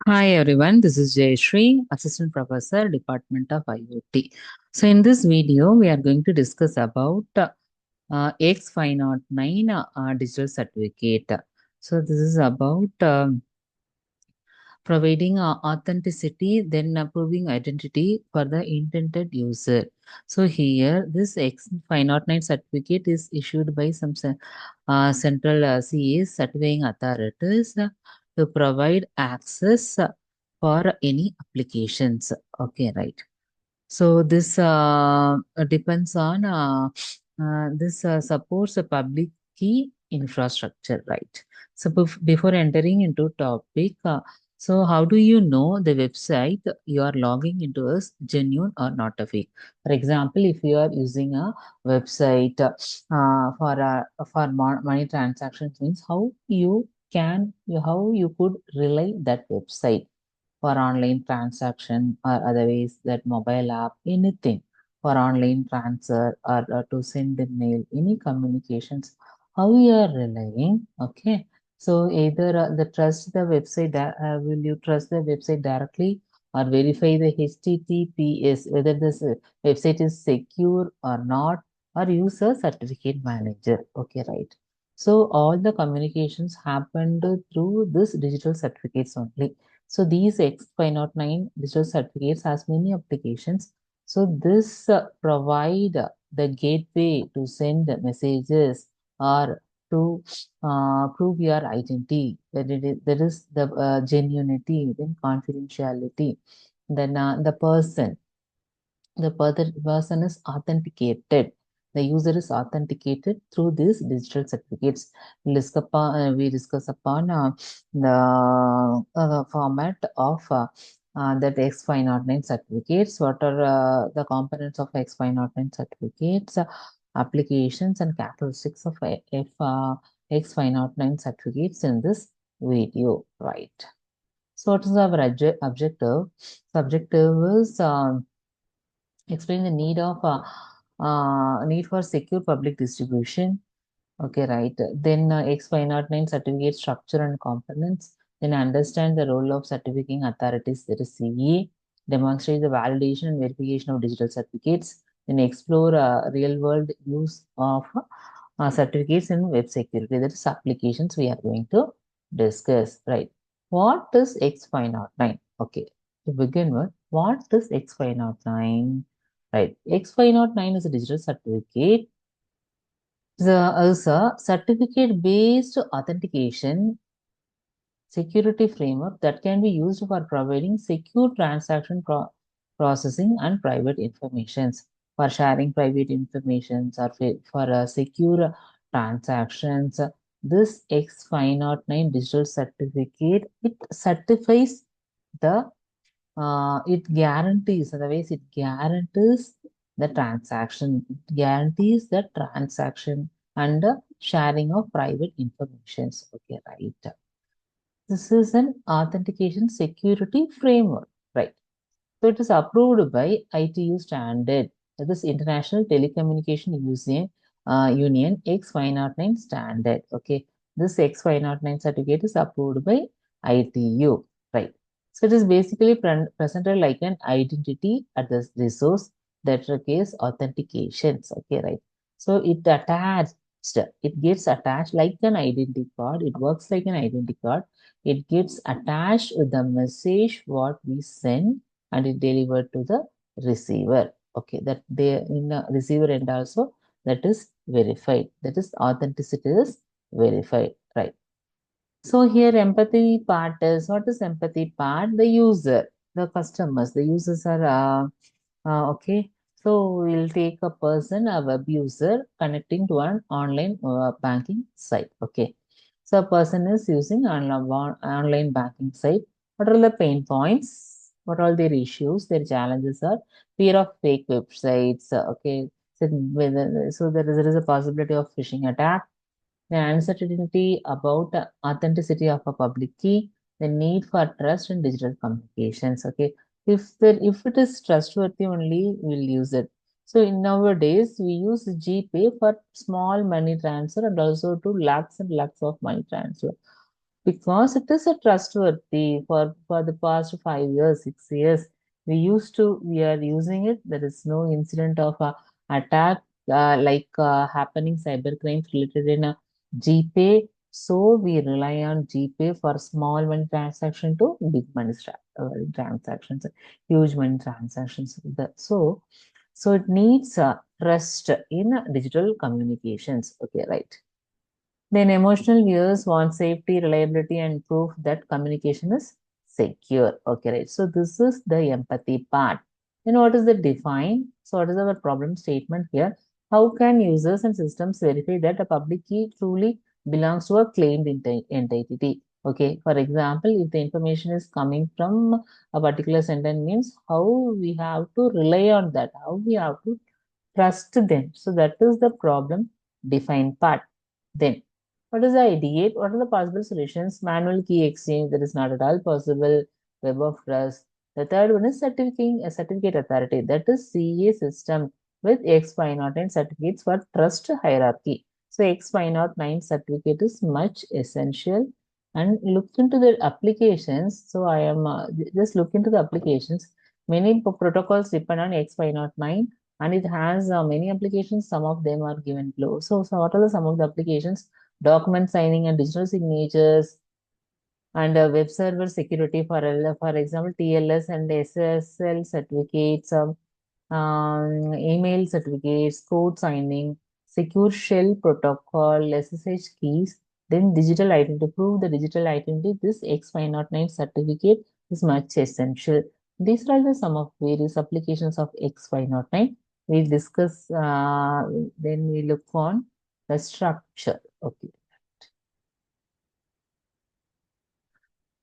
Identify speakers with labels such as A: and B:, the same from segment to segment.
A: Hi everyone, this is Jayashree, Assistant Professor, Department of IoT. So in this video, we are going to discuss about X.509 digital certificate. So this is about providing authenticity, then proving identity for the intended user. So here, this X509 certificate is issued by some central CAs certifying authorities to provide access for any applications. Okay, right. So this depends on this supports a public key infrastructure, right? So before entering into topic, so how do you know the website you are logging into is genuine or not a fake? For example, if you are using a website for money transactions, means how you could rely that website for online transaction or otherwise that mobile app, anything for online transfer or to send a mail, any communications, how you are relying, okay. So either will you trust the website directly or verify the HTTPS, whether this website is secure or not, or use a certificate manager, okay, right. So all the communications happened through this digital certificates only. So these X509 digital certificates has many applications. So this provide the gateway to send messages or to prove your identity, that is the genuinity, then confidentiality, then the person is authenticated. The user is authenticated through these digital certificates. We discuss upon the format of that X509 certificates. What are the components of X509 certificates, applications, and characteristics of X509 certificates in this video, right? So, what is our objective? Subjective is explain the need for secure public distribution. Okay, right. Then X509 certificate structure and components. Then understand the role of certifying authorities, that is CE. Demonstrate the validation and verification of digital certificates. Then explore real world use of certificates in web security. That is applications we are going to discuss. Right. What is X509? Okay. To begin with, what is X509? Right. X509 is a digital certificate is a certificate-based authentication security framework that can be used for providing secure transaction processing and private informations, for sharing private informations or for secure transactions. This X509 digital certificate, it certifies the it guarantees, otherwise it guarantees the transaction, it guarantees the transaction and the sharing of private informations. Okay, right. This is an authentication security framework, right? So it is approved by ITU standard, that is International Telecommunication Union X509 standard. Okay, this X509 certificate is approved by ITU, right? So it is basically presented like an identity at the resource that requires authentications. Okay, right? So it gets attached like an identity card. It works like an identity card. It gets attached with the message what we send and it delivered to the receiver. Okay, that they in the receiver end also that is verified. That is authenticity is verified, right? So here empathy part is, what is empathy part? The user, the customers, the users are okay. So we'll take a person, a web user connecting to an online banking site. Okay. So a person is using online banking site. What are the pain points? What are their issues? Their challenges are fear of fake websites. Okay. So there is a possibility of phishing attack, the uncertainty about the authenticity of a public key, the need for trust in digital communications. Okay, if it is trustworthy only, we'll use it. So in nowadays we use GPay for small money transfer and also to lakhs and lakhs of money transfer. because it is a trustworthy for the past 5 years, 6 years. We are using it. There is no incident of attack happening cybercrimes related in a GPay. So we rely on GPay for small money transaction to big money transactions, huge money transactions. So it needs trust in digital communications. Okay, right. Then emotional viewers want safety, reliability, and proof that communication is secure. Okay, right. So this is the empathy part. Then what is the define? So what is our problem statement here? How can users and systems verify that a public key truly belongs to a claimed entity? Okay, for example, if the information is coming from a particular sentence means how we have to rely on that, how we have to trust them. So that is the problem define part. Then what is the ideate? What are the possible solutions? Manual key exchange, that is not at all possible. Web of trust. The third one is certificate authority. That is CA system with X509 certificates for trust hierarchy. So X509 certificate is much essential. And look into the applications. So I am just look into the applications. Many protocols depend on X509 and it has many applications. Some of them are given below. So what are some of the applications? Document signing and digital signatures, and web server security for example, TLS and SSL certificates, email certificates, code signing, secure shell protocol, SSH keys, then digital identity. To prove the digital identity, this X509 certificate is much essential. These are the some of various applications of X509. We discuss, then we look on the structure. Okay.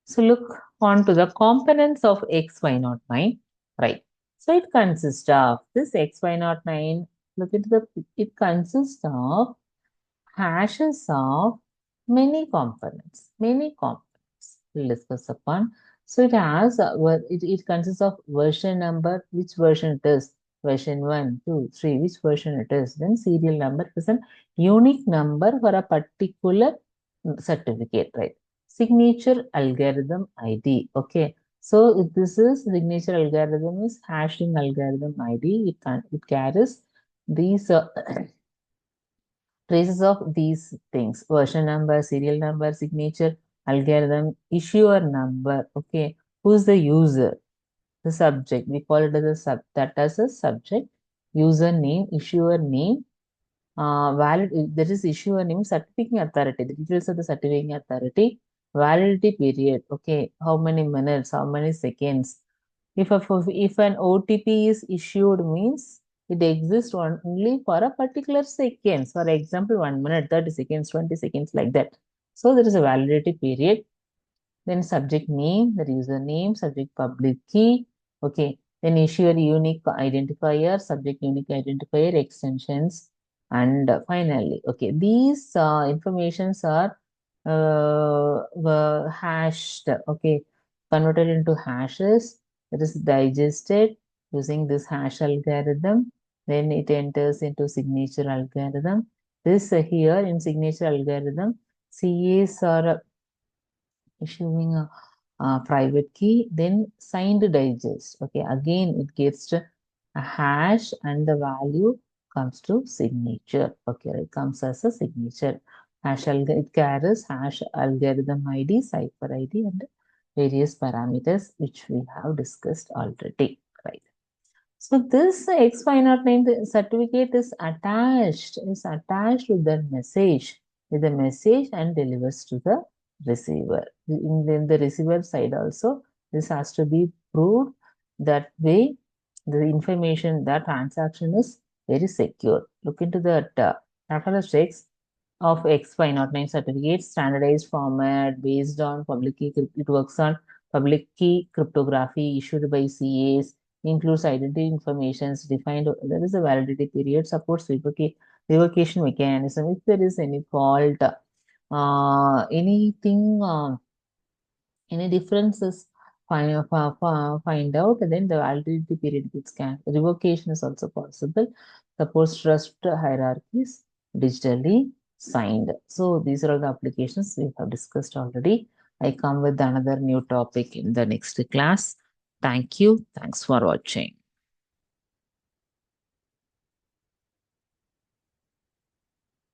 A: So look on to the components of X509, right? So it consists of this X509, look into it consists of hashes of many components we'll discuss upon. So it has, it consists of version number, which version it is, version 1, 2, 3, which version it is, then serial number is an unique number for a particular certificate, right? Signature algorithm ID, okay. So if this is signature algorithm is hashing algorithm ID, it carries these traces of these things: version number, serial number, signature, algorithm, issuer number. Okay, who's the user? The subject. We call it as a subject. User name, issuer name, valid. There is issuer name, certifying authority. The details of the certifying authority, validity period. Okay, how many minutes? How many seconds? If an OTP is issued means it exists only for a particular seconds. For example, 1 minute, 30 seconds, 20 seconds, like that. So there is a validity period. Then subject name, the username, subject public key. Okay. Then issuer unique identifier, subject unique identifier, extensions, and finally, okay, these informations are were hashed. Okay, converted into hashes. It is digested using this hash algorithm. Then it enters into signature algorithm. This here in signature algorithm, CAs are issuing a private key, then signed digest. Okay, again it gets to a hash and the value comes to signature. Okay, it comes as a signature. It carries hash algorithm ID, cipher ID, and various parameters which we have discussed already. Right. So this X509 certificate is attached with the message and delivers to the receiver. In the receiver side also, this has to be proved. That way, the information, that transaction is very secure. Look into the characteristics of X509 certificate, standardized format based on public key. It works on public key cryptography issued by CAs, includes identity informations defined. There is a validity period, supports revocation mechanism. If there is any fault, anything, any differences, find out, and then the validity period gets scanned. Revocation is also possible. Supports trust hierarchies digitally. signed. So these are all the applications we have discussed already. I come with another new topic in the next class. Thank you. Thanks for watching.